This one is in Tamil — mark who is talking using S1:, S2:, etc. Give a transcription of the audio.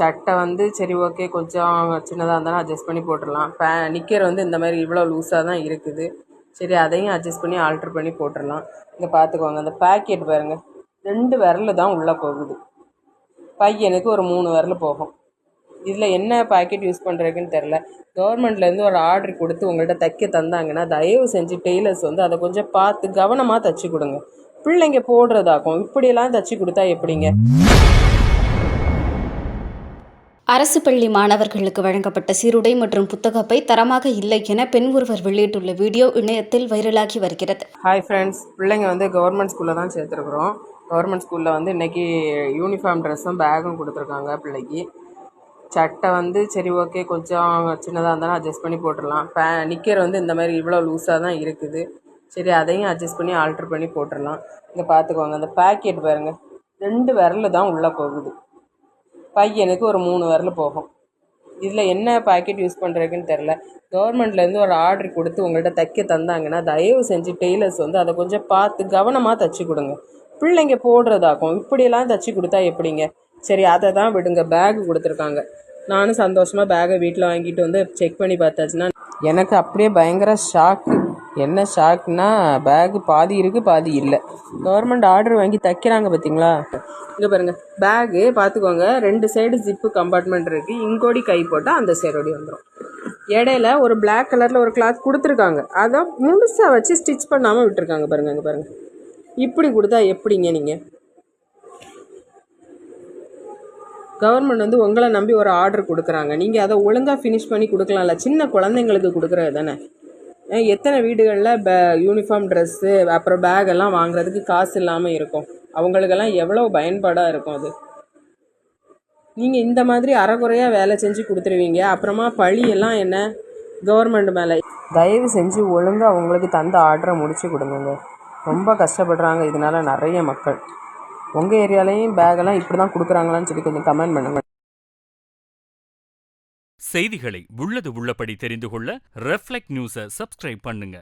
S1: சட்டை வந்து சரி ஓகே கொஞ்சம் சின்னதாக இருந்தாலும் அட்ஜஸ்ட் பண்ணி போட்டுடலாம். நிக்கர் வந்து இந்த மாதிரி இவ்வளோ லூஸாக தான் இருக்குது. சரி அதையும் அட்ஜஸ்ட் பண்ணி ஆல்ட்ரு பண்ணி போட்டுடலாம். இங்கே பார்த்துக்கோங்க, அந்த பேக்கெட் பாருங்கள், 2 விரல் தான் உள்ளே போகுது. பையனுக்கு ஒரு 3 விரல் போகும். இதில் என்ன பேக்கெட் யூஸ் பண்ணுறதுக்குன்னு தெரில. கவர்மெண்ட்லேருந்து ஒரு ஆர்டர் கொடுத்து உங்கள்கிட்ட தைக்க தந்தாங்கன்னா தயவு செஞ்சு டெய்லர்ஸ் வந்து அதை கொஞ்சம் பார்த்து கவனமாக தைச்சி கொடுங்க. பிள்ளைங்க போடுறதாக்கும் இப்படியெல்லாம் தைச்சி கொடுத்தா எப்படிங்க?
S2: அரசு பள்ளி மாணவர்களுக்கு வழங்கப்பட்ட சீருடை மற்றும் புத்தகப்பை தரமாக இல்லை என பெண் ஒருவர் வெளியிட்டுள்ள வீடியோ இணையத்தில் வைரலாகி வருகிறது.
S1: ஹாய் ஃப்ரெண்ட்ஸ், பிள்ளைங்க வந்து கவர்மெண்ட் ஸ்கூலில் தான் சேர்த்துருக்குறோம். கவர்மெண்ட் ஸ்கூலில் வந்து இன்றைக்கி யூனிஃபார்ம் ட்ரெஸ்ஸும் பேகும் கொடுத்துருக்காங்க. பிள்ளைக்கு சட்டை வந்து சரி ஓகே கொஞ்சம் சின்னதாக இருந்தாலும் அட்ஜஸ்ட் பண்ணி போட்டுடலாம். நிக்கர் வந்து இந்த மாதிரி இவ்வளோ லூஸாக தான் இருக்குது. சரி அதையும் அட்ஜஸ்ட் பண்ணி ஆல்ட்ரு பண்ணி போட்டுடலாம். இங்கே பார்த்துக்கோங்க, அந்த பேக்கெட் பாருங்கள், 2 விரல் தான் உள்ளே போகுது. பையனுக்கு ஒரு 3 விரல் போகும். இதில் என்ன பேக்கெட் யூஸ் பண்ணுறதுக்குன்னு தெரில. கவர்மெண்ட்லேருந்து ஒரு ஆர்டர் கொடுத்து உங்கள்கிட்ட தைக்க தந்தாங்கன்னா தயவு செஞ்சு டெய்லர்ஸ் வந்து அதை கொஞ்சம் பார்த்து கவனமாக தைச்சி கொடுங்க. பிள்ளைங்க போடுறதாக்கும் இப்படியெல்லாம் தைச்சி கொடுத்தா எப்படிங்க? சரி அதை தான் விடுங்க. பேக் கொடுத்துருக்காங்க. நானும் சந்தோஷமாக பேக்கை வீட்டில் வாங்கிட்டு வந்து செக் பண்ணி பார்த்தாச்சுன்னா எனக்கு அப்படியே பயங்கர ஷாக்கு. என்ன ஷாக்குனா, பேகு பாதி இருக்குது பாதி இல்லை. கவர்மெண்ட் ஆர்டர் வாங்கி தைக்கிறாங்க பார்த்தீங்களா? இங்கே பாருங்கள், பேகு பார்த்துக்கோங்க, 2 சைடு ஜிப்பு கம்பார்ட்மெண்ட் இருக்குது. இங்கோடி கை போட்டால் அந்த சைடோடி வந்துடும். இடையில ஒரு பிளாக் கலரில் ஒரு கிளாத் கொடுத்துருக்காங்க. அதை முழுசாக வச்சு ஸ்டிச் பண்ணாமல் விட்டுருக்காங்க பாருங்கள். இங்கே பாருங்கள், இப்படி கொடுத்தா எப்படிங்க நீங்கள்? கவர்மெண்ட் வந்து உங்களை நம்பி ஒரு ஆர்டர் கொடுக்குறாங்க. நீங்கள் அதை ஒழுங்காக ஃபினிஷ் பண்ணி கொடுக்கலாம்ல. சின்ன குழந்தைங்களுக்கு கொடுக்குறது தானே. எத்தனை வீடுகளில் யூனிஃபார்ம் ட்ரெஸ்ஸு அப்புறம் பேகெல்லாம் வாங்குறதுக்கு காசு இல்லாமல் இருக்கும். அவங்களுக்கெல்லாம் எவ்வளோ பயன்பாடாக இருக்கும் அது. நீங்கள் இந்த மாதிரி அறகுறையாக வேலை செஞ்சு கொடுத்துருவீங்க. அப்புறமா பழியெல்லாம் என்ன கவர்மெண்ட் மேலே. தயவு செஞ்சு ஒழுங்காக அவங்களுக்கு தந்த ஆர்டரை முடிச்சு கொடுங்க. ரொம்ப கஷ்டப்படுறாங்க இதனால் நிறைய மக்கள். உங்கள் ஏரியாலையும் பேகெல்லாம் இப்படி தான் கொடுக்குறாங்களான்னு சொல்லி கொஞ்சம் கமெண்ட் பண்ணுங்கள்.
S3: செய்திகளை உள்ளது உள்ளபடி தெரிந்து கொள்ள ரெஃப்ளெக்ட் நியூஸை சப்ஸ்கிரைப் பண்ணுங்க.